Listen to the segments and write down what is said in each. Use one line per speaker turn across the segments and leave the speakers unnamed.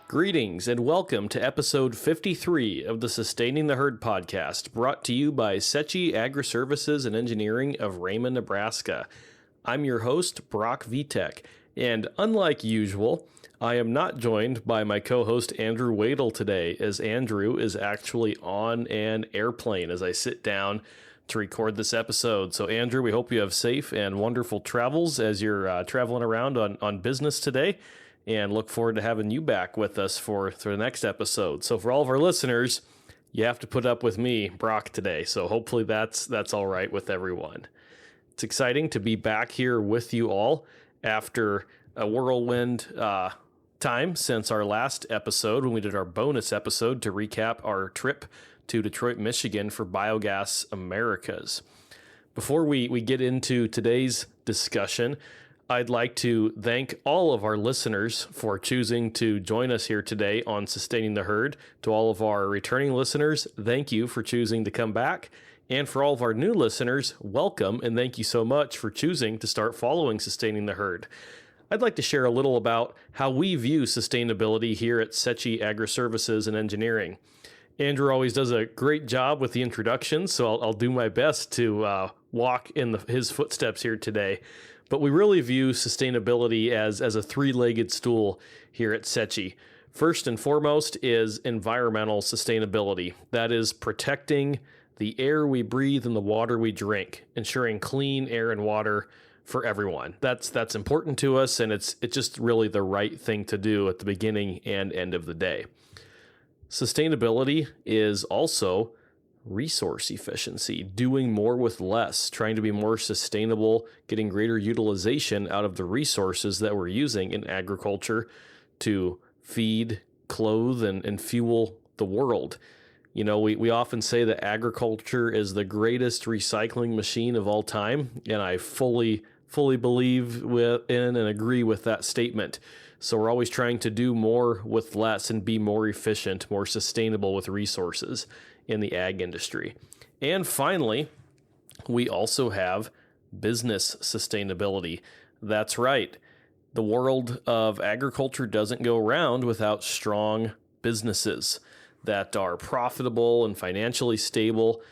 Greetings and welcome to episode 53 of the Sustaining the Herd podcast, brought to you by Agri-Services and Engineering of Raymond, Nebraska. I'm your host, Brock Vitek, and unlike usual, I am not joined by my co-host Andrew Wadle today, as Andrew is actually on an airplane as I sit down to record this episode. So Andrew, we hope you have safe and wonderful travels as you're traveling around on business today, and look forward to having you back with us for the next episode. So for all of our listeners, you have to put up with me, Brock, today. So hopefully that's all right with everyone. It's exciting to be back here with you all after a whirlwind time since our last episode when we did our bonus episode to recap our trip to Detroit, Michigan for Biogas Americas. Before we get into today's discussion, I'd like to thank all of our listeners for choosing to join us here today on Sustaining the Herd. To all of our returning listeners, thank you for choosing to come back. And for all of our new listeners, welcome and thank you so much for choosing to start following Sustaining the Herd. I'd like to share a little about how we view sustainability here at Agri-Services and Engineering. Andrew always does a great job with the introduction, so I'll do my best to walk in his footsteps here today. But we really view sustainability as a three-legged stool here at SECI. First and foremost is environmental sustainability. That is protecting the air we breathe and the water we drink, ensuring clean air and water for everyone. That's important to us, and it's just really the right thing to do at the beginning and end of the day. Sustainability is also resource efficiency, doing more with less, trying to be more sustainable, getting greater utilization out of the resources that we're using in agriculture to feed, clothe, and fuel the world. You know, we often say that agriculture is the greatest recycling machine of all time, and I fully believe in and agree with that statement. So we're always trying to do more with less and be more efficient, more sustainable with resources in the ag industry. And finally, we also have business sustainability. That's right. The world of agriculture doesn't go round without strong businesses that are profitable and financially stable,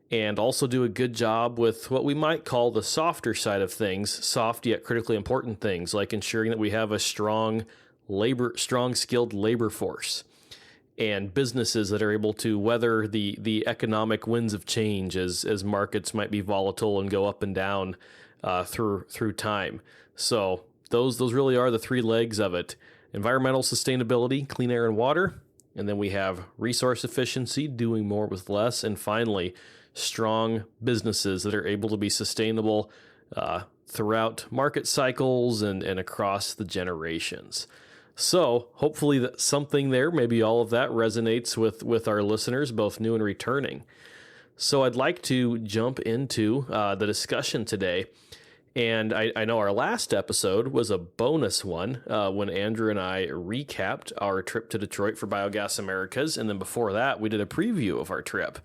and also do a good job with what we might call the softer side of things, soft yet critically important things, like ensuring that we have a strong skilled labor force, and businesses that are able to weather the economic winds of change as markets might be volatile and go up and down through time. So those really are the three legs of it: environmental sustainability, clean air and water, and then we have resource efficiency, doing more with less, and finally, strong businesses that are able to be sustainable throughout market cycles and across the generations. So hopefully that something there, maybe all of that resonates with our listeners, both new and returning. So I'd like to jump into the discussion today. And I know our last episode was a bonus one when Andrew and I recapped our trip to Detroit for Biogas Americas. And then before that, we did a preview of our trip.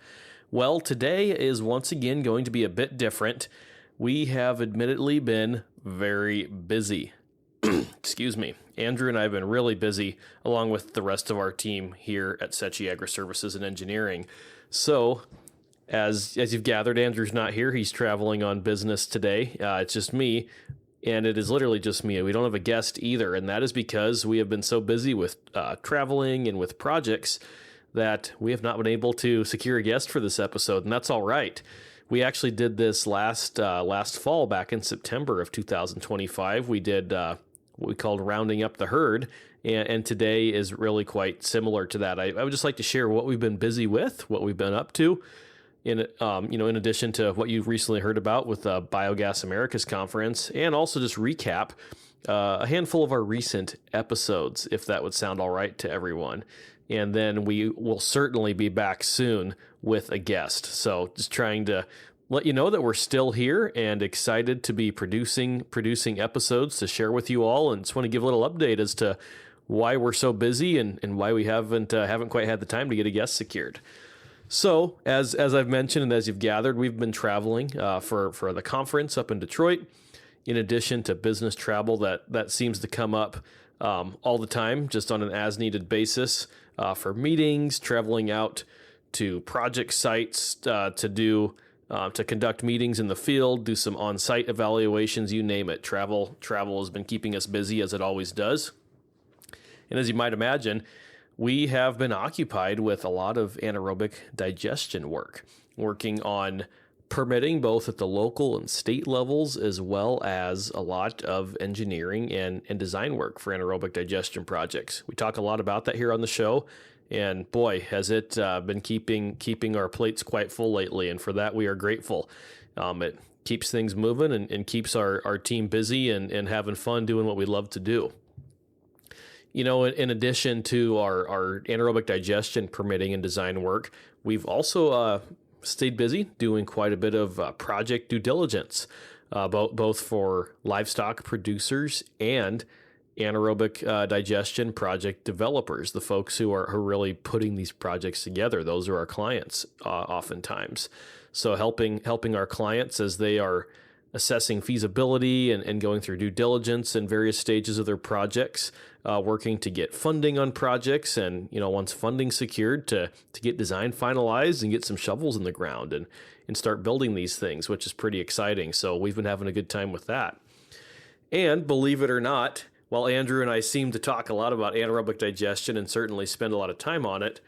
Well, today is once again going to be a bit different. We have admittedly been very busy. Excuse me. Andrew and I have been really busy, along with the rest of our team here at SECI Agri-Services and Engineering. So, as you've gathered, Andrew's not here. He's traveling on business today. It's just me, and it is literally just me. We don't have a guest either, and that is because we have been so busy with traveling and with projects that we have not been able to secure a guest for this episode, and that's all right. We actually did this last fall, back in September of 2025. We did what we called Rounding Up the Herd, and today is really quite similar to that. I would just like to share what we've been busy with, what we've been up to, in addition to what you've recently heard about with the Biogas Americas conference, and also just recap a handful of our recent episodes, if that would sound all right to everyone. And then we will certainly be back soon with a guest. So just trying to let you know that we're still here and excited to be producing episodes to share with you all. And just want to give a little update as to why we're so busy and why we haven't quite had the time to get a guest secured. So as I've mentioned and as you've gathered, we've been traveling for the conference up in Detroit, in addition to business travel that seems to come up all the time, just on an as-needed basis for meetings, traveling out to project sites to conduct meetings in the field, do some on-site evaluations, you name it. Travel has been keeping us busy, as it always does. And as you might imagine, we have been occupied with a lot of anaerobic digestion work, working on permitting both at the local and state levels, as well as a lot of engineering and design work for anaerobic digestion projects. We talk a lot about that here on the show, and boy, has it been keeping our plates quite full lately, and for that we are grateful. It keeps things moving and keeps our team busy and having fun doing what we love to do. You know, in addition to our anaerobic digestion permitting and design work, we've also stayed busy doing quite a bit of project due diligence, both for livestock producers and anaerobic digestion project developers, the folks who are really putting these projects together. Those are our clients oftentimes. So helping our clients as they are assessing feasibility and going through due diligence in various stages of their projects, working to get funding on projects, and once funding secured, to get design finalized and get some shovels in the ground and start building these things, which is pretty exciting. So we've been having a good time with that. And believe it or not, while Andrew and I seem to talk a lot about anaerobic digestion and certainly spend a lot of time on it,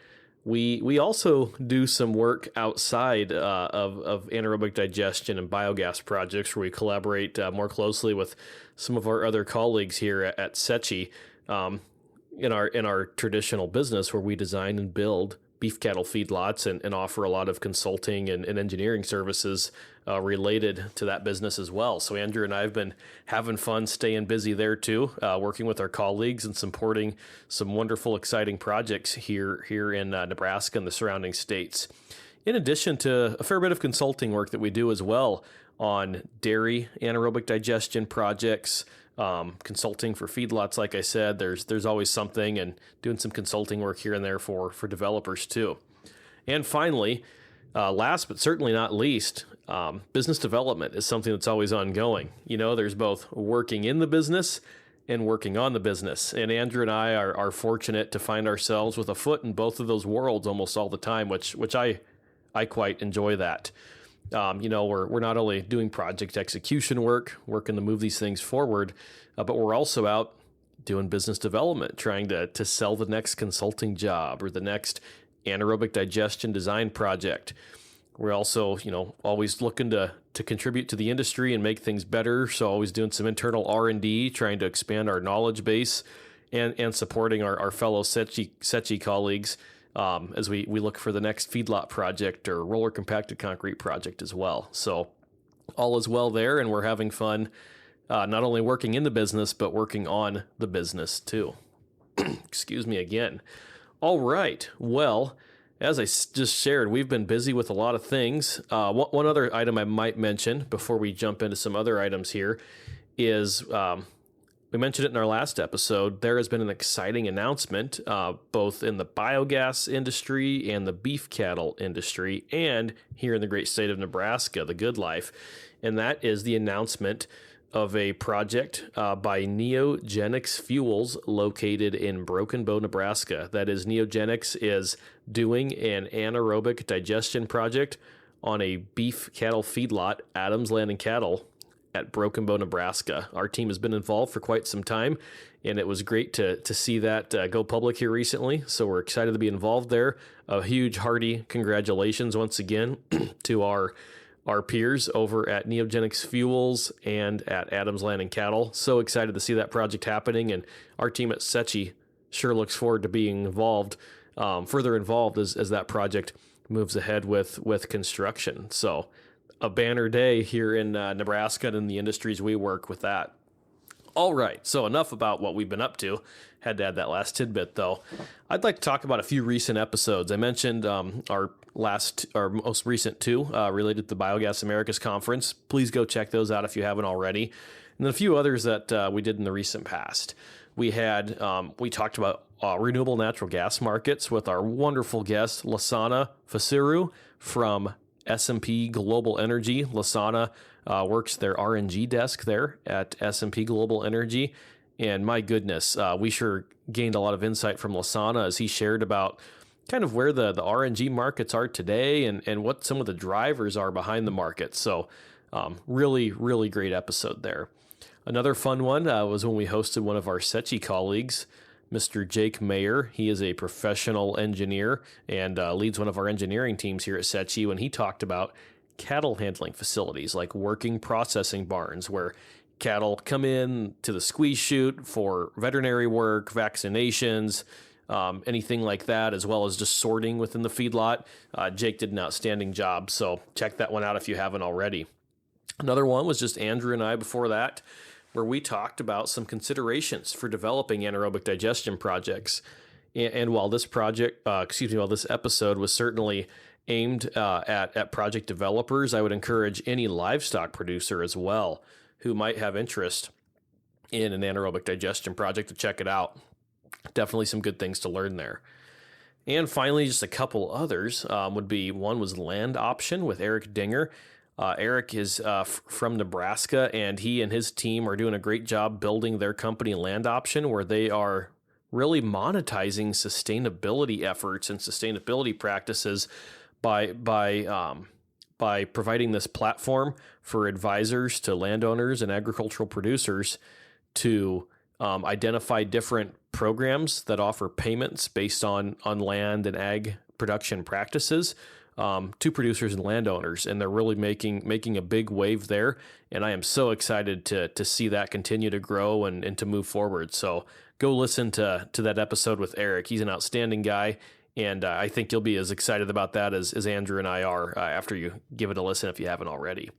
we also do some work outside of anaerobic digestion and biogas projects, where we collaborate more closely with some of our other colleagues here at SECI in our traditional business, where we design and build beef cattle feedlots and offer a lot of consulting and engineering services related to that business as well. So Andrew and I have been having fun staying busy there too, working with our colleagues and supporting some wonderful, exciting projects here in Nebraska and the surrounding states. In addition to a fair bit of consulting work that we do as well on dairy anaerobic digestion projects, consulting for feedlots. Like I said, there's always something, and doing some consulting work here and there for developers too. And finally, last but certainly not least, business development is something that's always ongoing. There's both working in the business and working on the business. And Andrew and I are fortunate to find ourselves with a foot in both of those worlds almost all the time, which I quite enjoy that. We're not only doing project execution work, working to move these things forward, but we're also out doing business development, trying to sell the next consulting job or the next anaerobic digestion design project. We're also, always looking to contribute to the industry and make things better. So always doing some internal R&D, trying to expand our knowledge base and supporting our fellow SECI colleagues as we look for the next feedlot project or roller compacted concrete project as well. So all is well there, and we're having fun, not only working in the business, but working on the business too. Excuse me again. All right. Well, as I just shared, we've been busy with a lot of things. One other item I might mention before we jump into some other items here is we mentioned it in our last episode. There has been an exciting announcement, both in the biogas industry and the beef cattle industry, and here in the great state of Nebraska, the Good Life. And that is the announcement of a project by Neogenics Fuels located in Broken Bow, Nebraska. That is, Neogenics is doing an anaerobic digestion project on a beef cattle feedlot, Adams Landing Cattle, at Broken Bow, Nebraska. Our team has been involved for quite some time, and it was great to see that go public here recently. So we're excited to be involved there. A huge, hearty congratulations once again to our peers over at Neogenics Fuels and at Adams Landing Cattle. So excited to see that project happening, and our team at SECI sure looks forward to being involved, further involved as that project moves ahead with construction. So a banner day here in Nebraska and in the industries we work with that. All right, so enough about what we've been up to. Had to add that last tidbit, though. I'd like to talk about a few recent episodes. I mentioned our most recent two related to the Biogas Americas Conference. Please go check those out if you haven't already. And then a few others that we did in the recent past. We talked about renewable natural gas markets with our wonderful guest, Lasana Fasiru from S&P Global Energy. Lasana works their RNG desk there at S&P Global Energy. And my goodness, we sure gained a lot of insight from Lasana as he shared about kind of where the RNG markets are today and what some of the drivers are behind the market. So really, really great episode there. Another fun one was when we hosted one of our SECI colleagues, Mr. Jake Mayer. He is a professional engineer and leads one of our engineering teams here at SECI, when he talked about cattle handling facilities like working processing barns where cattle come in to the squeeze chute for veterinary work, vaccinations, anything like that, as well as just sorting within the feedlot. Jake did an outstanding job, so check that one out if you haven't already. Another one was just Andrew and I before that, where we talked about some considerations for developing anaerobic digestion projects. And while this episode was certainly aimed at project developers, I would encourage any livestock producer as well who might have interest in an anaerobic digestion project to check it out. Definitely some good things to learn there. And finally, just a couple others one was land option with Eric Dinger. Eric is from Nebraska, and he and his team are doing a great job building their company Land Option, where they are really monetizing sustainability efforts and sustainability practices by providing this platform for advisors to landowners and agricultural producers to identify different programs that offer payments based on land and ag production practices to producers and landowners, and they're really making a big wave there. And I am so excited to see that continue to grow and to move forward. So go listen to that episode with Eric. He's an outstanding guy, and I think you'll be as excited about that as Andrew and I are after you give it a listen if you haven't already.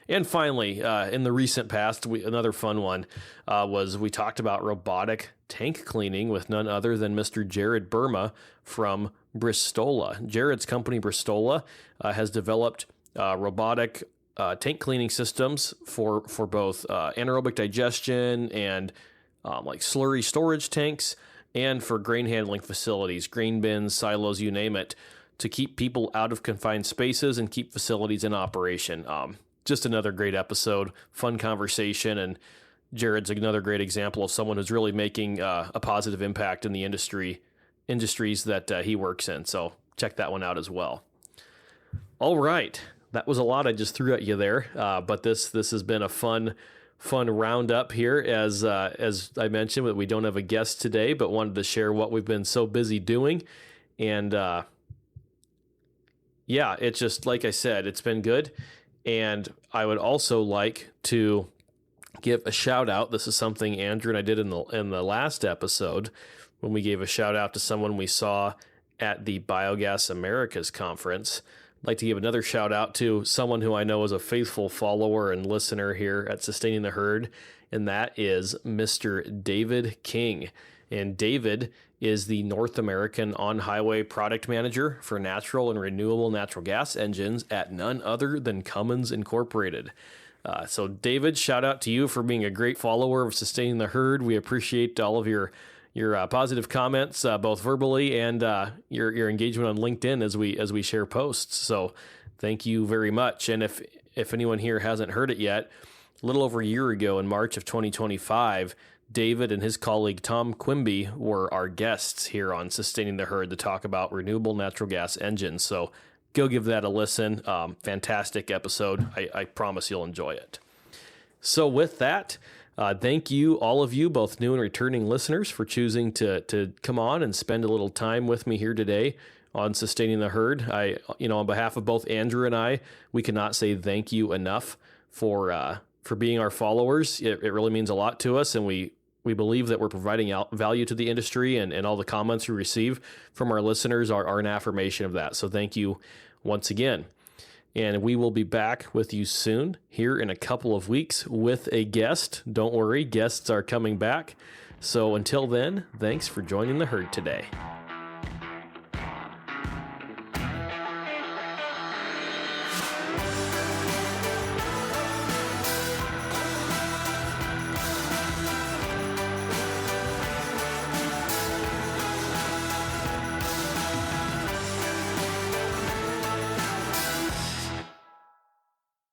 And finally, in the recent past, another fun one was we talked about robotic tank cleaning with none other than Mr. Jared Burma from Bristola. Jared's company, Bristola, has developed robotic tank cleaning systems for both anaerobic digestion and like slurry storage tanks, and for grain handling facilities, grain bins, silos, you name it, to keep people out of confined spaces and keep facilities in operation. Just another great episode, fun conversation, and Jared's another great example of someone who's really making a positive impact in the industries that he works in. So check that one out as well. All right, that was a lot I just threw at you there, but this has been a fun roundup here. As I mentioned, we don't have a guest today, but wanted to share what we've been so busy doing, and it's just like I said, it's been good. And I would also like to give a shout out. This is something Andrew and I did in the last episode when we gave a shout out to someone we saw at the Biogas Americas conference. I'd like to give another shout out to someone who I know is a faithful follower and listener here at Sustaining the Herd, and that is Mr. David King. And David is the North American on-highway product manager for natural and renewable natural gas engines at none other than Cummins Incorporated. So David, shout out to you for being a great follower of Sustaining the Herd. We appreciate all of your positive comments, both verbally and your engagement on LinkedIn as we share posts. So thank you very much. And if anyone here hasn't heard it yet, a little over a year ago in March of 2025, David and his colleague Tom Quimby were our guests here on Sustaining the Herd to talk about renewable natural gas engines. So go give that a listen. Fantastic episode. I promise you'll enjoy it. So with that, thank you, all of you, both new and returning listeners, for choosing to come on and spend a little time with me here today on Sustaining the Herd. On behalf of both Andrew and I, we cannot say thank you enough for being our followers. It really means a lot to us, and we believe that we're providing value to the industry, and all the comments we receive from our listeners are an affirmation of that. So thank you once again. And we will be back with you soon here in a couple of weeks with a guest. Don't worry, guests are coming back. So until then, thanks for joining the herd today.